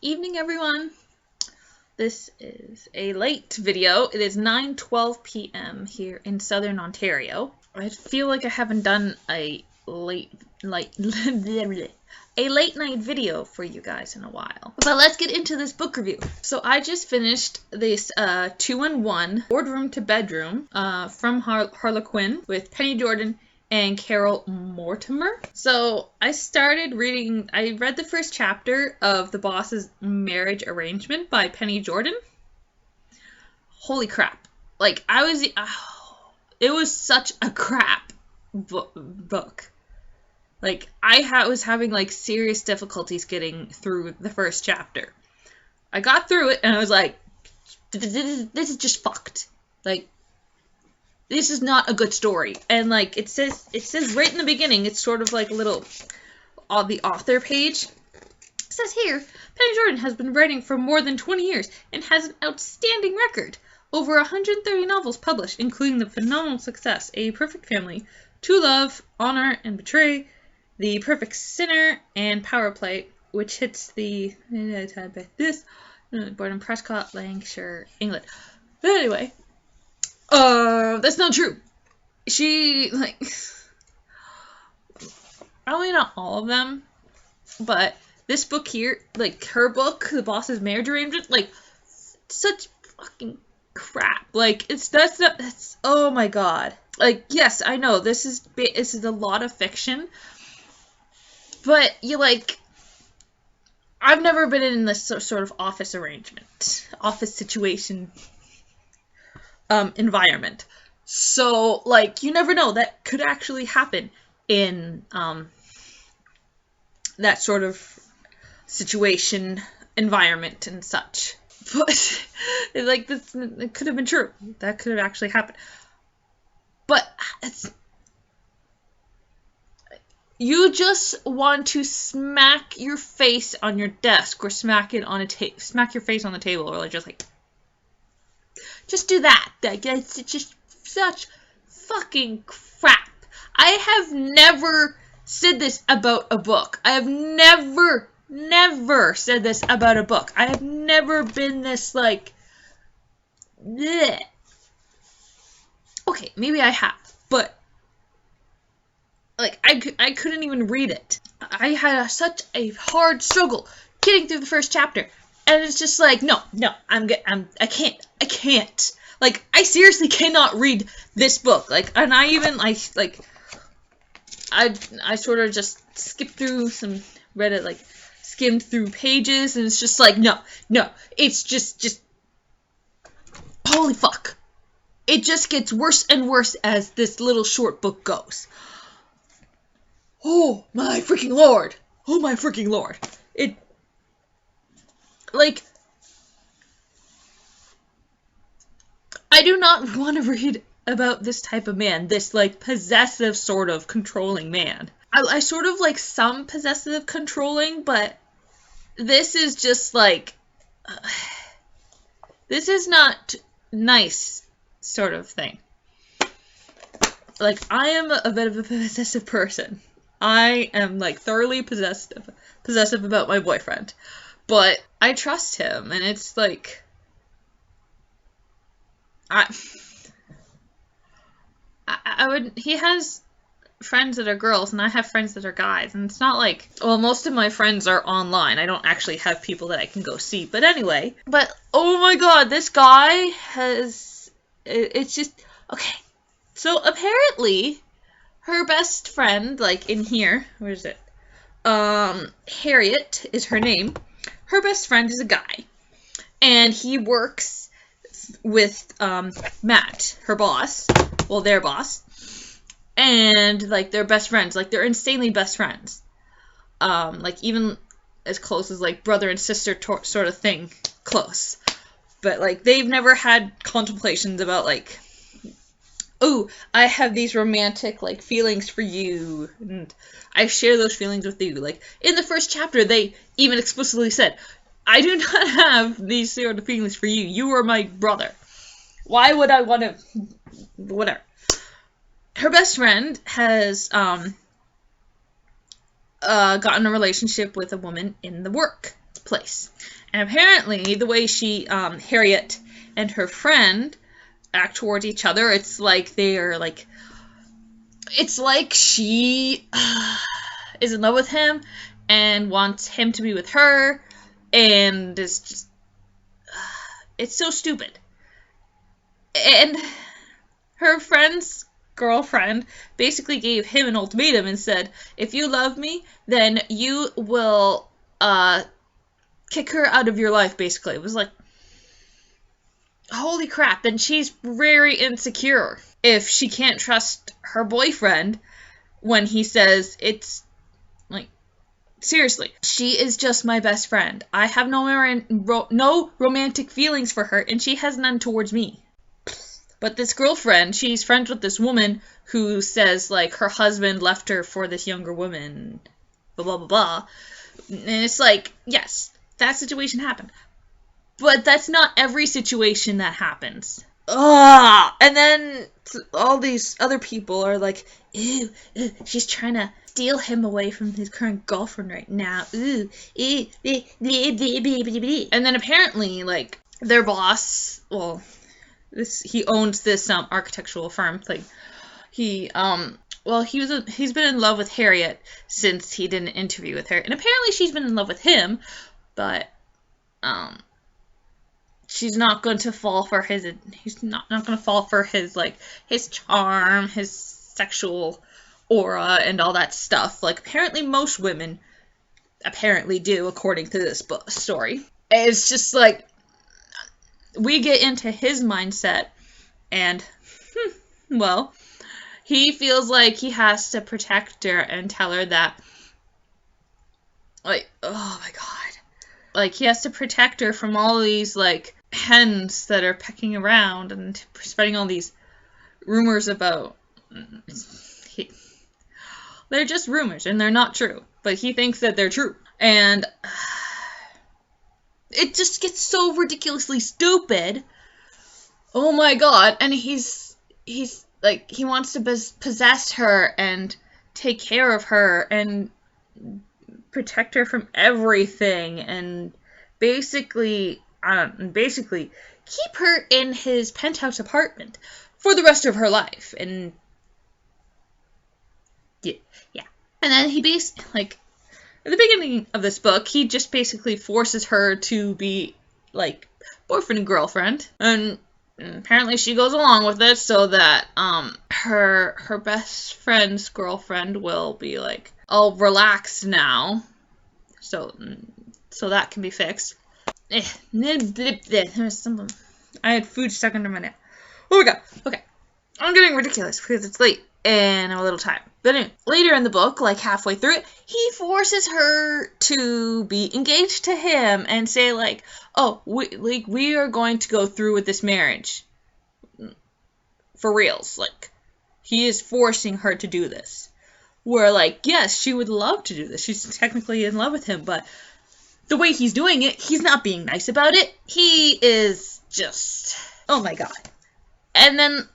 Evening, everyone. This is a late video. It is 9:12 p.m. here in Southern Ontario. I feel like I haven't done a late night video for you guys in a while. But let's get into this book review. So I just finished this 2-in-1 Boardroom to Bedroom from Harlequin with Penny Jordan and Carole Mortimer. So I read the first chapter of The Boss's Marriage Arrangement by Penny Jordan. Holy crap. Like, it was such a crap book. Like, I was having, like, serious difficulties getting through the first chapter. I got through it, and I was like, this is just fucked. Like, this is not a good story. And, like, it says right in the beginning, it's sort of like a little, on the author page, it says here, Penny Jordan has been writing for more than 20 years and has an outstanding record. Over 130 novels published, including the phenomenal success A Perfect Family, To Love, Honor and Betray, The Perfect Sinner, and Power Play, which hits the, born in Prescott, Lancashire, England. But anyway, that's not true. She, like, probably not all of them, but this book here, like, her book, The Boss's Marriage Arrangement, like, such fucking crap. Like, that's oh my god. Like, yes, I know, this is a lot of fiction, but I've never been in this sort of office situation, environment. So, like, you never know, that could actually happen in, that sort of situation, environment, and such. But, like, it could have been true. That could have actually happened. But, you just want to smack your face on your desk, or smack your face on the table, or, like, just do that. It's just such fucking crap. I have never said this about a book. I have never said this about a book. I have never been this, like, bleh. Okay, maybe I have, but, like, I couldn't even read it. I had such a hard struggle getting through the first chapter, and it's just like, no, I can't. Like, I seriously cannot read this book. Like, and I sort of just skipped through skimmed through pages, and it's just like, no, it's just, holy fuck. It just gets worse and worse as this little short book goes. Oh my freaking lord. It, like, I do not want to read about this type of man, this, like, possessive sort of controlling man. I sort of like some possessive controlling, but this is just, like, this is not nice sort of thing. Like, I am a bit of a possessive person. I am, like, thoroughly possessive about my boyfriend. But I trust him, and it's like, he has friends that are girls, and I have friends that are guys, and it's not like, well, most of my friends are online. I don't actually have people that I can go see, but anyway. But, oh my god, this guy it's just, okay. So, apparently, her best friend, like, in here, where is it? Harriet is her name. Her best friend is a guy, and he works with, Matt, her boss, well, their boss, and, like, they're best friends, like, they're insanely best friends, like, even as close as, like, brother and sister sort of thing, close, but, like, they've never had contemplations about, like, oh, I have these romantic, like, feelings for you, and I share those feelings with you. Like, in the first chapter, they even explicitly said, I do not have these sort of feelings for you. You are my brother. Why would I want to, whatever. Her best friend has, gotten a relationship with a woman in the work. place. And apparently, the way Harriet and her friend act towards each other, it's like it's like she is in love with him and wants him to be with her, and it's just, it's so stupid. And her friend's girlfriend basically gave him an ultimatum and said, if you love me, then you will kick her out of your life, basically. It was like, holy crap. And she's very insecure if she can't trust her boyfriend when he says it's like, seriously, she is just my best friend. I have no romantic feelings for her, and she has none towards me. But this girlfriend, she's friends with this woman who says, like, her husband left her for this younger woman, blah, blah, blah, blah. And it's like, yes, that situation happened. But that's not every situation that happens. And then all these other people are like, ew, she's trying to steal him away from his current girlfriend right now. Ooh, ew, and then apparently, like, their boss, well, he owns this architectural firm. Like, he's been in love with Harriet since he did an interview with her, and apparently she's been in love with him, but she's not going to fall for he's not going to fall for his, like, his charm, his sexual aura, and all that stuff. Like, apparently most women apparently do, according to this story. It's just like, we get into his mindset, and, well, he feels like he has to protect her and tell her that, like, oh my god. Like, he has to protect her from all these, like, hens that are pecking around and spreading all these rumors about... They're just rumors, and they're not true. But he thinks that they're true. And it just gets so ridiculously stupid. Oh my god. And he's like, he wants to possess her and take care of her and protect her from everything, and basically keep her in his penthouse apartment for the rest of her life. And yeah. And then he like, at the beginning of this book, he just basically forces her to be, like, boyfriend and girlfriend, and apparently she goes along with it so that her best friend's girlfriend will be like, oh, relax now, so that can be fixed. There's something. I had food stuck under my nail. Oh my god. Okay, I'm getting ridiculous because it's late and I'm a little tired. But anyway, later in the book, like halfway through it, he forces her to be engaged to him and say, like, oh, we are going to go through with this marriage for reals. Like, he is forcing her to do this. Where, like, yes, she would love to do this. She's technically in love with him, but the way he's doing it, he's not being nice about it. He is just, oh my god. And then,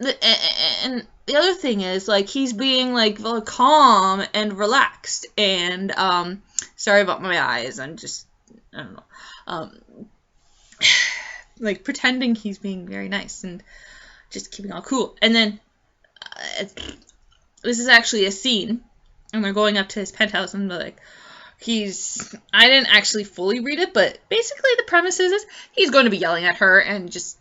and the other thing is, like, he's being, like, very calm and relaxed, and, sorry about my eyes, I don't know, like, pretending he's being very nice, and just keeping all cool. And then, this is actually a scene, and they're going up to his penthouse, and they're like, I didn't actually fully read it, but basically the premise is he's going to be yelling at her, and just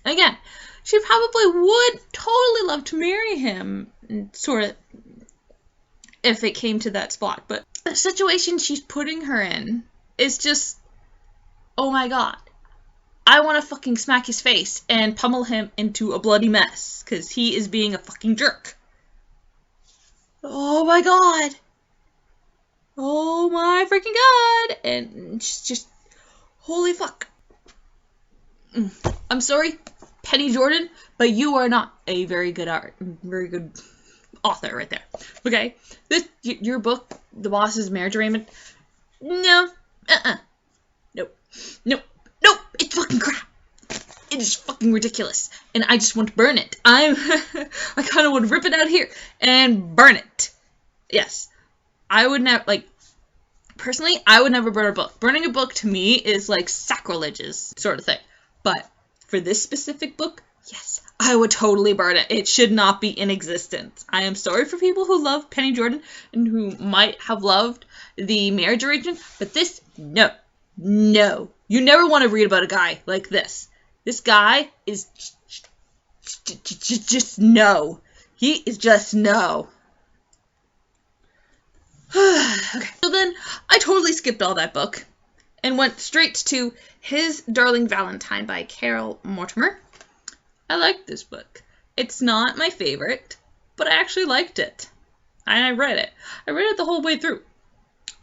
again, she probably would totally love to marry him, sort of, if it came to that spot, but the situation she's putting her in is just, oh my god. I want to fucking smack his face and pummel him into a bloody mess, because he is being a fucking jerk. Oh my god. Oh my freaking god. And just holy fuck. I'm sorry, Penny Jordan, but you are not a very good author right there. Okay? Your book, The Boss's Marriage Arrangement, no. Nope. It's fucking crap. It is fucking ridiculous. And I just want to burn it. I kind of want to rip it out here and burn it. Yes. I would never, like, personally, I would never burn a book. Burning a book to me is like sacrilegious sort of thing. But for this specific book, yes, I would totally burn it. It should not be in existence. I am sorry for people who love Penny Jordan and who might have loved the marriage arrangement, but this, no. No. You never want to read about a guy like this. This guy is just no. He is just no. Okay. So then I totally skipped all that book and went straight to His Darling Valentine by Carole Mortimer. I liked this book. It's not my favorite, but I actually liked it. And I read it. I read it the whole way through.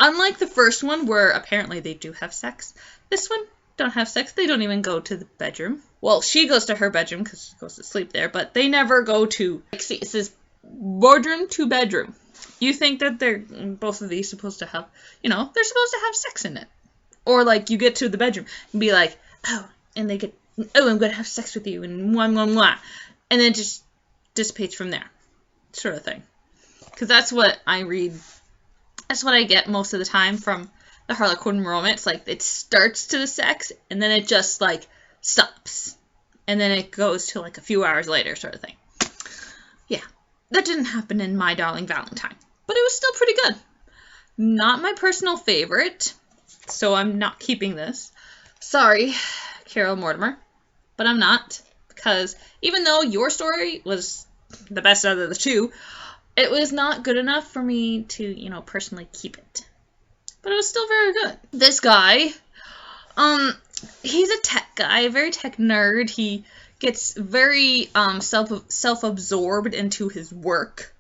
Unlike the first one, where apparently they do have sex, this one don't have sex. They don't even go to the bedroom. Well, she goes to her bedroom because she goes to sleep there, but they never go to, like, see, it says boardroom to bedroom. You think that they're, both of these supposed to have, you know, they're supposed to have sex in it. Or, like, you get to the bedroom and be like, oh, and they get, oh, I'm going to have sex with you, and mwah, mwah, mwah. And then it just dissipates from there, sort of thing. Because that's what I read. That's what I get most of the time from the Harlequin romance. Like, it starts to the sex, and then it just, like, stops. And then it goes to, like, a few hours later, sort of thing. Yeah, that didn't happen in My Darling Valentine. But it was still pretty good. Not my personal favorite, so I'm not keeping this. Sorry, Carole Mortimer, but I'm not. Because even though your story was the best out of the two, it was not good enough for me to, you know, personally keep it. But it was still very good. This guy, he's a tech guy, a very tech nerd. He gets very self-absorbed into his work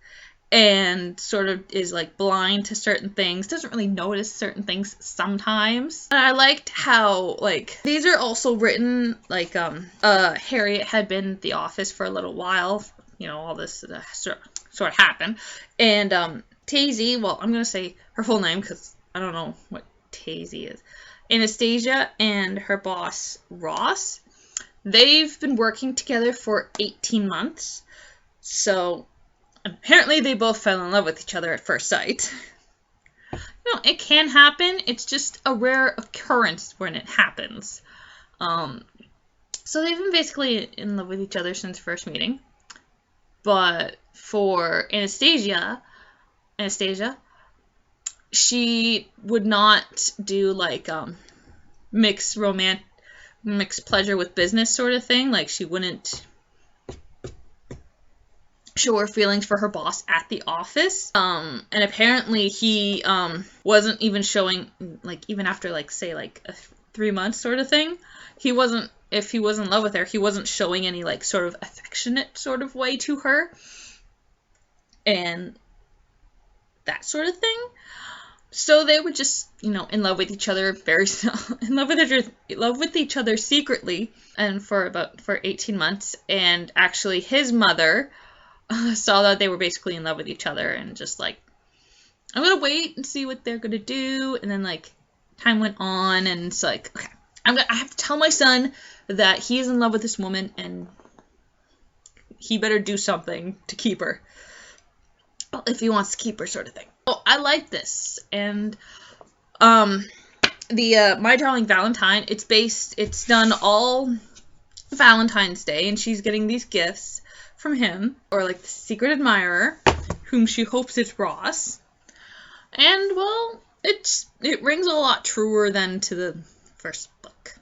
and sort of is, like, blind to certain things. Doesn't really notice certain things sometimes. And I liked how, like, these are also written, like, Harriet had been at the office for a little while. You know, all this sort of happened. And Tazy, well, I'm going to say her full name because I don't know what Tazy is. Anastasia and her boss, Ross, they've been working together for 18 months. So apparently they both fell in love with each other at first sight. You know, it can happen. It's just a rare occurrence when it happens. So they've been basically in love with each other since first meeting. But for Anastasia, she would not do, like, mix pleasure with business sort of thing. Like, she wouldn't show her feelings for her boss at the office. And apparently he wasn't even showing, like, even after, like, say, like, 3 months sort of thing. He wasn't, if he was in love with her, he wasn't showing any, like, sort of affectionate sort of way to her. And that sort of thing. So they were just, you know, in love with each other, in love with each other secretly, and for 18 months. And actually, his mother saw that they were basically in love with each other, and just like, I'm gonna wait and see what they're gonna do. And then, like, time went on, and it's like, okay, I have to tell my son that he's in love with this woman, and he better do something to keep her. Well, if he wants to keep her, sort of thing. Oh, I like this. And the My Darling Valentine, it's done all Valentine's Day, and she's getting these gifts from him, or, like, the secret admirer, whom she hopes is Ross. And, well, it rings a lot truer than to the first book.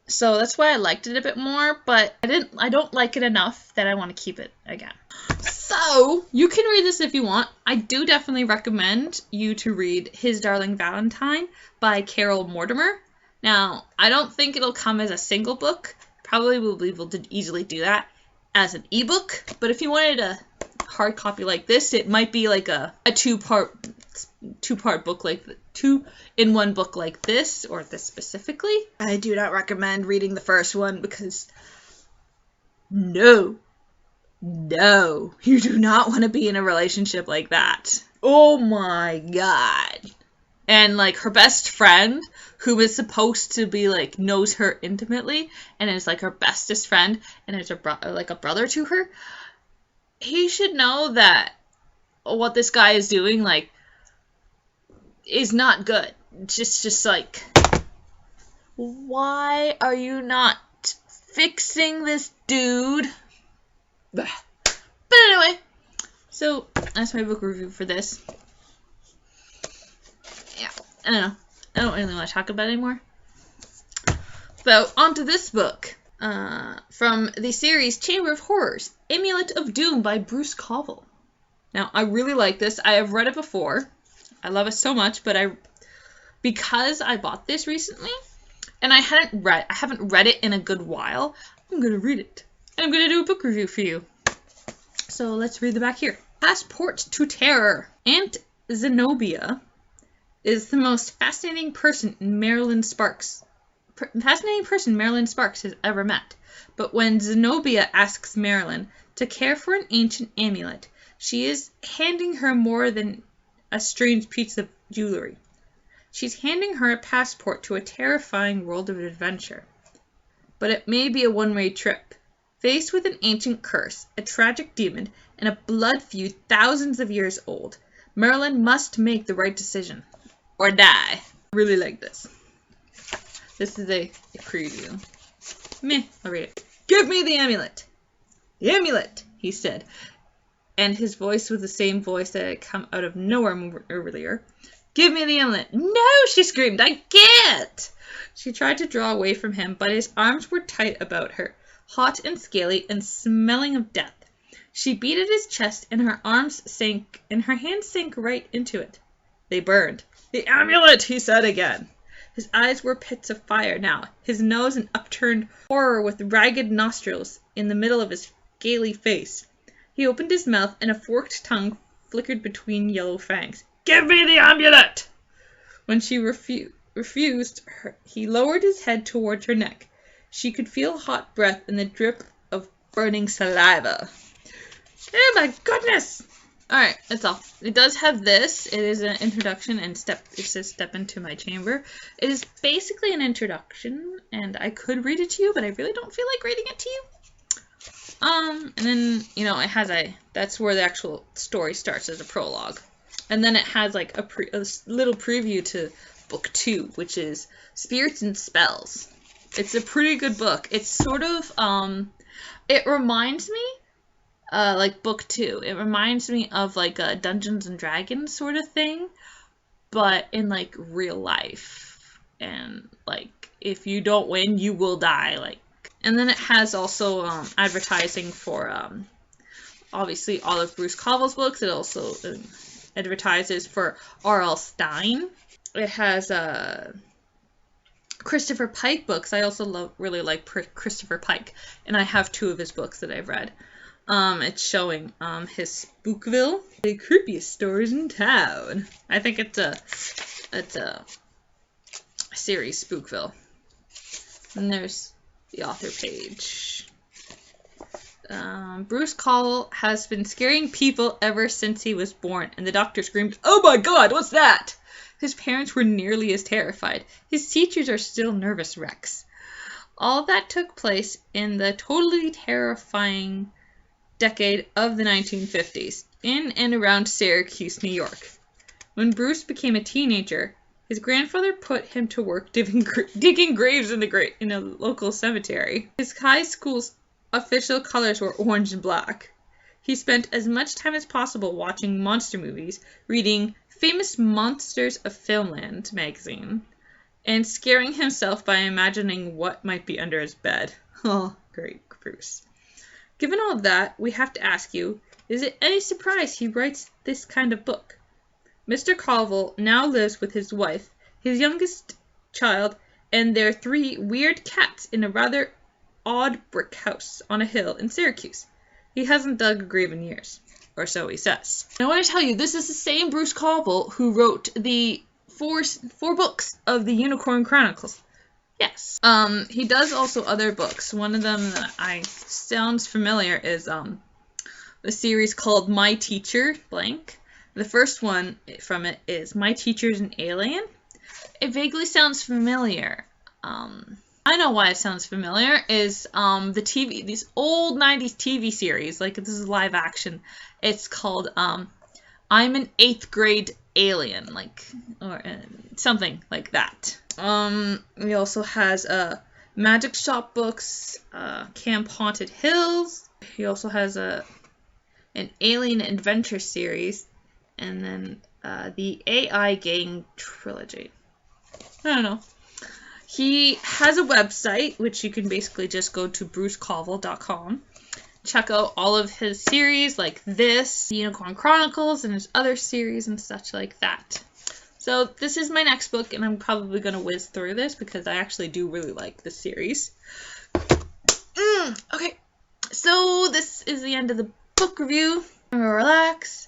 So that's why I liked it a bit more, but I don't like it enough that I want to keep it again. So, you can read this if you want. I do definitely recommend you to read His Darling Valentine by Carole Mortimer. Now, I don't think it'll come as a single book. Probably will be able to easily do that as an ebook. But if you wanted a hard copy like this, it might be like a two-part book, like 2-in-1 book like this, or this specifically. I do not recommend reading the first one because no, you do not want to be in a relationship like that. Oh my god. And, like, her best friend, who is supposed to be, like, knows her intimately, and is, like, her bestest friend, and is like a brother to her, he should know that what this guy is doing, like, is not good. Just like, why are you not fixing this dude? But anyway, so that's my book review for this. Yeah, I don't know. I don't really want to talk about it anymore. So, on to this book. From the series Chamber of Horrors, Amulet of Doom by Bruce Coville. Now, I really like this. I have read it before. I love it so much, but because I bought this recently, and I haven't read it in a good while, I'm going to read it. And I'm going to do a book review for you. So, let's read the back here. Passport to Terror. Aunt Zenobia is the most fascinating person Marilyn Sparks has ever met. But when Zenobia asks Marilyn to care for an ancient amulet, she is handing her more than a strange piece of jewelry. She's handing her a passport to a terrifying world of adventure. But it may be a one-way trip. Faced with an ancient curse, a tragic demon, and a blood feud thousands of years old, Marilyn must make the right decision. Or die. Really like this. This is a preview. Meh, I'll read it. Give me the amulet! The amulet, he said. And his voice was the same voice that had come out of nowhere earlier. Give me the amulet! No, she screamed, I can't! She tried to draw away from him, but his arms were tight about her, hot and scaly and smelling of death. She beat at his chest, and her hands sank right into it. They burned. The amulet, he said again. His eyes were pits of fire now, his nose an upturned horror with ragged nostrils in the middle of his scaly face. He opened his mouth, and a forked tongue flickered between yellow fangs. Give me the amulet! When she refused, he lowered his head towards her neck. She could feel hot breath and the drip of burning saliva. Oh my goodness! Alright, that's all. It does have this. It is an introduction and it says step into my chamber. It is basically an introduction, and I could read it to you, but I really don't feel like reading it to you. And then, it has that's where the actual story starts, as a prologue. And then it has like a little preview to book 2, which is Spirits and Spells. It's a pretty good book. It's sort of, it reminds me, like book 2, it reminds me of like a Dungeons and Dragons sort of thing, but in like real life. And like, if you don't win, you will die. Like, and then it has also advertising for obviously all of Bruce Coville's books. It also advertises for R.L. Stine. It has Christopher Pike books. I also really like Christopher Pike, and I have 2 of his books that I've read. It's showing his Spookville, the creepiest stories in town. I think it's a series, Spookville. And there's the author page. Bruce Coville has been scaring people ever since he was born, and the doctor screamed, "Oh my God, what's that?" His parents were nearly as terrified. His teachers are still nervous wrecks. All that took place in the totally terrifying decade of the 1950s, in and around Syracuse, New York. When Bruce became a teenager, his grandfather put him to work digging graves in a local cemetery. His high school's official colors were orange and black. He spent as much time as possible watching monster movies, reading Famous Monsters of Filmland magazine, and scaring himself by imagining what might be under his bed. Oh, great, Bruce. Given all of that, we have to ask you, is it any surprise he writes this kind of book? Mr. Coville now lives with his wife, his youngest child, and their 3 weird cats in a rather odd brick house on a hill in Syracuse. He hasn't dug a grave in years, or so he says. I want to tell you, this is the same Bruce Coville who wrote the 4 books of the Unicorn Chronicles. Yes. He does also other books. One of them that sounds familiar is a series called My Teacher, blank. The first one from it is My Teacher's an Alien. It vaguely sounds familiar. I know why it sounds familiar, is these old 90s TV series, like this is live action. It's called I'm an 8th grade alien, like, or something like that. He also has Magic Shop books, Camp Haunted Hills. He also has an Alien Adventure series, and then the AI Gang trilogy. I don't know. He has a website, which you can basically just go to brucecolville.com. Check out all of his series, like this, The Unicorn Chronicles, and his other series and such like that. So this is my next book, and I'm probably going to whiz through this because I actually do really like this series. Okay, so this is the end of the book review. I'm going to relax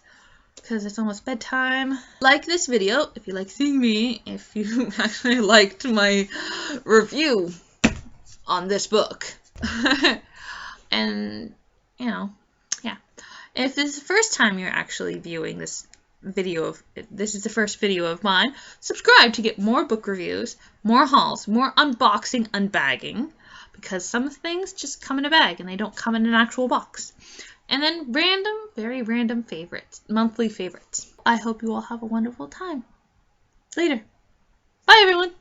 because it's almost bedtime. Like this video if you like seeing me, if you actually liked my review on this book. And, you know, yeah. If this is the first time you're actually viewing this video, this is the first video of mine, subscribe to get more book reviews, more hauls, more unboxing, unbagging, because some things just come in a bag and they don't come in an actual box. And then random, very random favorites, monthly favorites. I hope you all have a wonderful time. Later. Bye, everyone.